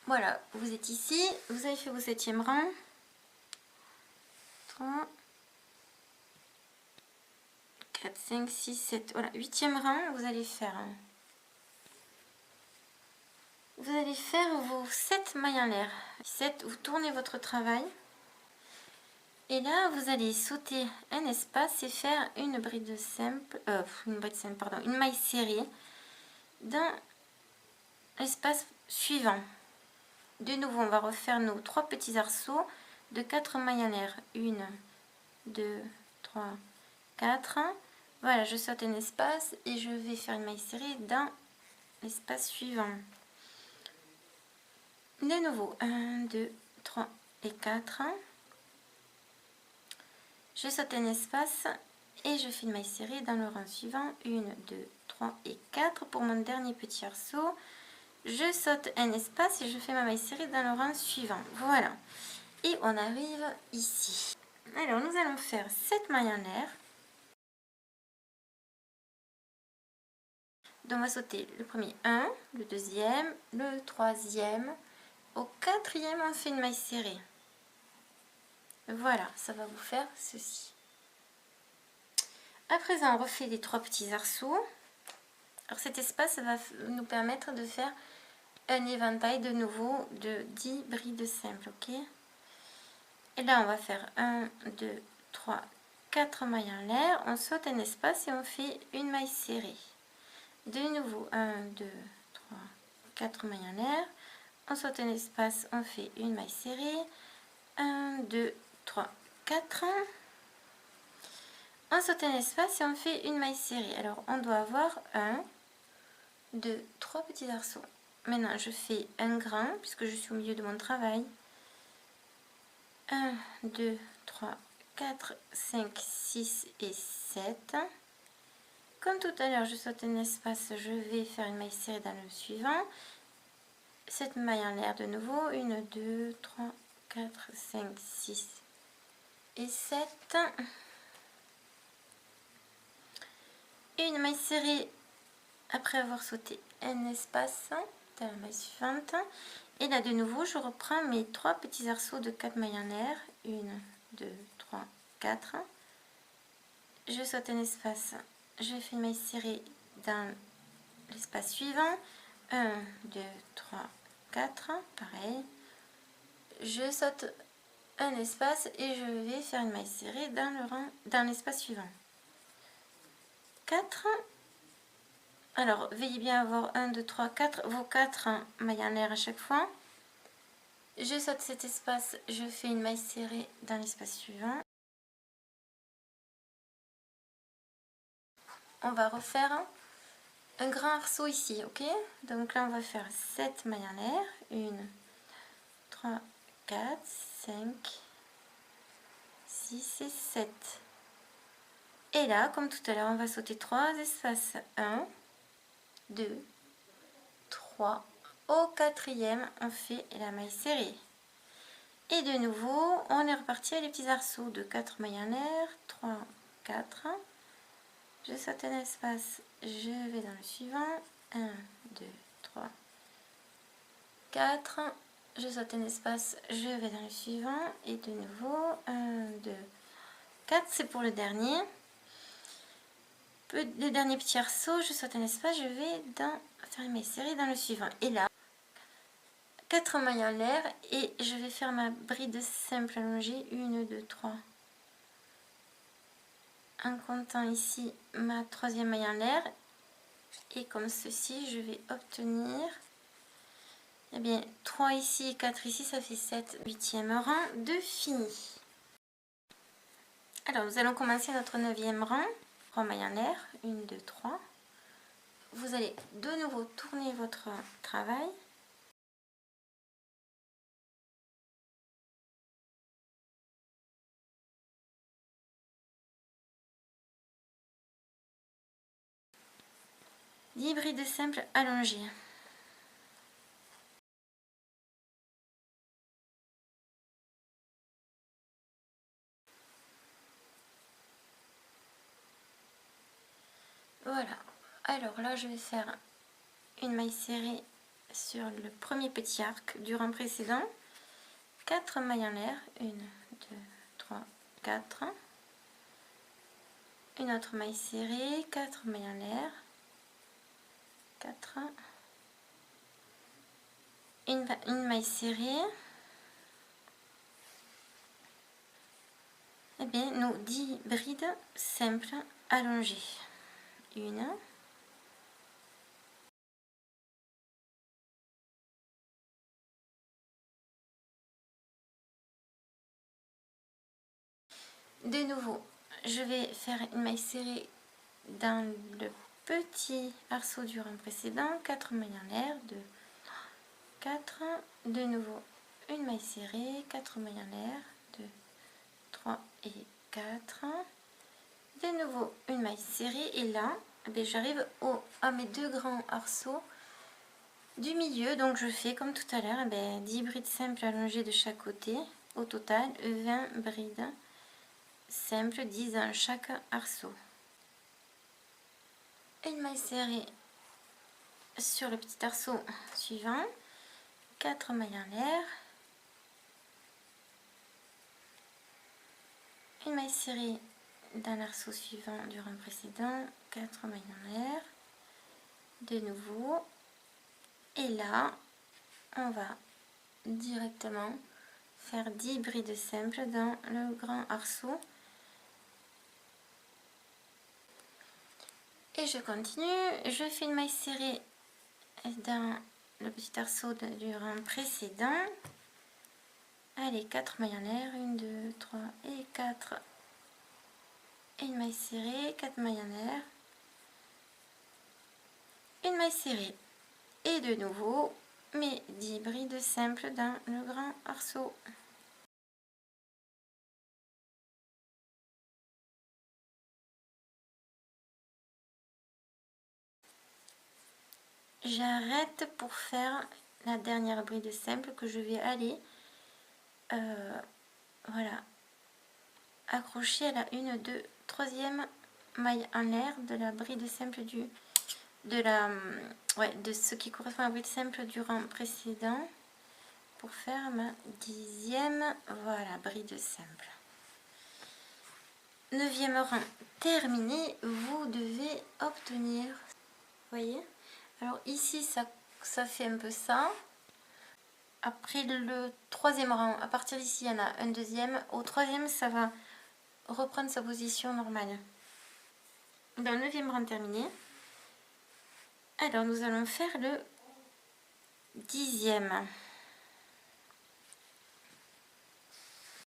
Voilà, vous êtes ici, vous avez fait vos 7e rang. 3, 4, 5, 6, 7. Voilà, 8e rang, vous allez faire vos 7 mailles en l'air. 7, vous tournez votre travail. Et là, vous allez sauter un espace et faire une bride simple, une maille serrée dans l'espace suivant. De nouveau, on va refaire nos 3 petits arceaux de 4 mailles en l'air. 1, 2, 3, 4. Voilà, je saute un espace et je vais faire une maille serrée dans l'espace suivant. De nouveau, 1, 2, 3 et 4. Je saute un espace et je fais une maille serrée dans le rang suivant. 1, 2, 3 et 4 pour mon dernier petit arceau. Je saute un espace et je fais ma maille serrée dans le rang suivant. Voilà. Et on arrive ici. Alors, nous allons faire 7 mailles en l'air. Donc, on va sauter le premier 1, le deuxième, le troisième. Au 4e, on fait une maille serrée. Voilà, ça va vous faire ceci. À présent, on refait les 3 petits arceaux. Alors, cet espace va nous permettre de faire un éventail de nouveau de 10 brides simples, ok? Et là, on va faire 1, 2, 3, 4 mailles en l'air. On saute un espace et on fait une maille serrée. De nouveau, 1, 2, 3, 4 mailles en l'air. On saute un espace, on fait une maille serrée. 1, 2, 3, 4. On saute un espace et on fait une maille serrée. Alors, on doit avoir 1, 2, 3 petits arceaux. Maintenant, je fais un grand puisque je suis au milieu de mon travail. 1, 2, 3, 4, 5, 6 et 7. Comme tout à l'heure, je saute un espace, je vais faire une maille serrée dans le suivant. 7 mailles en l'air de nouveau. 1, 2, 3, 4, 5, 6 et 7. Une maille serrée après avoir sauté un espace dans la maille suivante. Et là de nouveau, je reprends mes 3 petits arceaux de 4 mailles en l'air. 1, 2, 3, 4. Je saute un espace, je fais une maille serrée dans l'espace suivant. 1, 2, 3, 4. Pareil. Je saute un espace et je vais faire une maille serrée dans l'espace suivant. 4. Alors, veillez bien à avoir 1, 2, 3, 4, vos 4 mailles en l'air à chaque fois. Je saute cet espace, je fais une maille serrée dans l'espace suivant. On va refaire un grand arceau ici, ok? Donc là, on va faire 7 mailles en l'air. 1, 3, 4, 5, 6 et 7. Et là, comme tout à l'heure, on va sauter 3 espaces. 1, 2, 3. Au 4e, on fait la maille serrée. Et de nouveau, on est reparti avec les petits arceaux de 4 mailles en l'air. 3, 4. Je saute un espace, je vais dans le suivant. 1, 2, 3, 4. Je saute un espace, je vais dans le suivant. Et de nouveau, 1, 2, 4. C'est pour le dernier. Le dernier petit arceau, je saute un espace, je vais faire une maille serrée dans le suivant. Et là, 4 mailles en l'air et je vais faire ma bride simple allongée. 1, 2, 3. En comptant ici ma 3e maille en l'air. Et comme ceci, je vais obtenir, eh bien, 3 ici et 4 ici, ça fait 7, 8e rang de fini. Alors, nous allons commencer notre 9e rang. 3 mailles en l'air, 1, 2, 3. Vous allez de nouveau tourner votre travail. Bride simple allongée. Voilà. Alors là, je vais faire une maille serrée sur le premier petit arc du rang précédent, 4 mailles en l'air, 1, 2, 3, 4, une autre maille serrée, 4 mailles en l'air, 4, une maille serrée, et bien nos 10 brides simples allongées, 1, 2. De nouveau, je vais faire une maille serrée dans le petit arceau du rang précédent, 4 mailles en l'air, 2, 4, de nouveau une maille serrée, 4 mailles en l'air, 2, 3 et 4, de nouveau une maille serrée, et là j'arrive à mes 2 grands arceaux du milieu, donc je fais comme tout à l'heure, 10 brides simples allongées de chaque côté, au total 20 brides simples, 10 dans chaque arceau. Une maille serrée sur le petit arceau suivant, 4 mailles en l'air, une maille serrée dans l'arceau suivant du rang précédent, 4 mailles en l'air, de nouveau, et là on va directement faire 10 brides simples dans le grand arceau, et je continue, je fais une maille serrée dans le petit arceau du rang précédent. Allez, 4 mailles en l'air, 1, 2, 3 et 4, une maille serrée, 4 mailles en l'air, une maille serrée, et de nouveau mes 10 brides simples dans le grand arceau. J'arrête pour faire la dernière bride simple que je vais aller voilà, accrocher à la 1, 2, 3e maille en l'air de la bride simple de ce qui correspond à la bride simple du rang précédent, pour faire ma 10e, voilà, bride simple. 9e rang terminé, vous devez obtenir, vous voyez, alors ici ça fait un peu ça. Après le 3e rang, à partir d'ici il y en a un 2e, au 3e ça va reprendre sa position normale. Dans le 9e rang terminé, alors nous allons faire le 10e.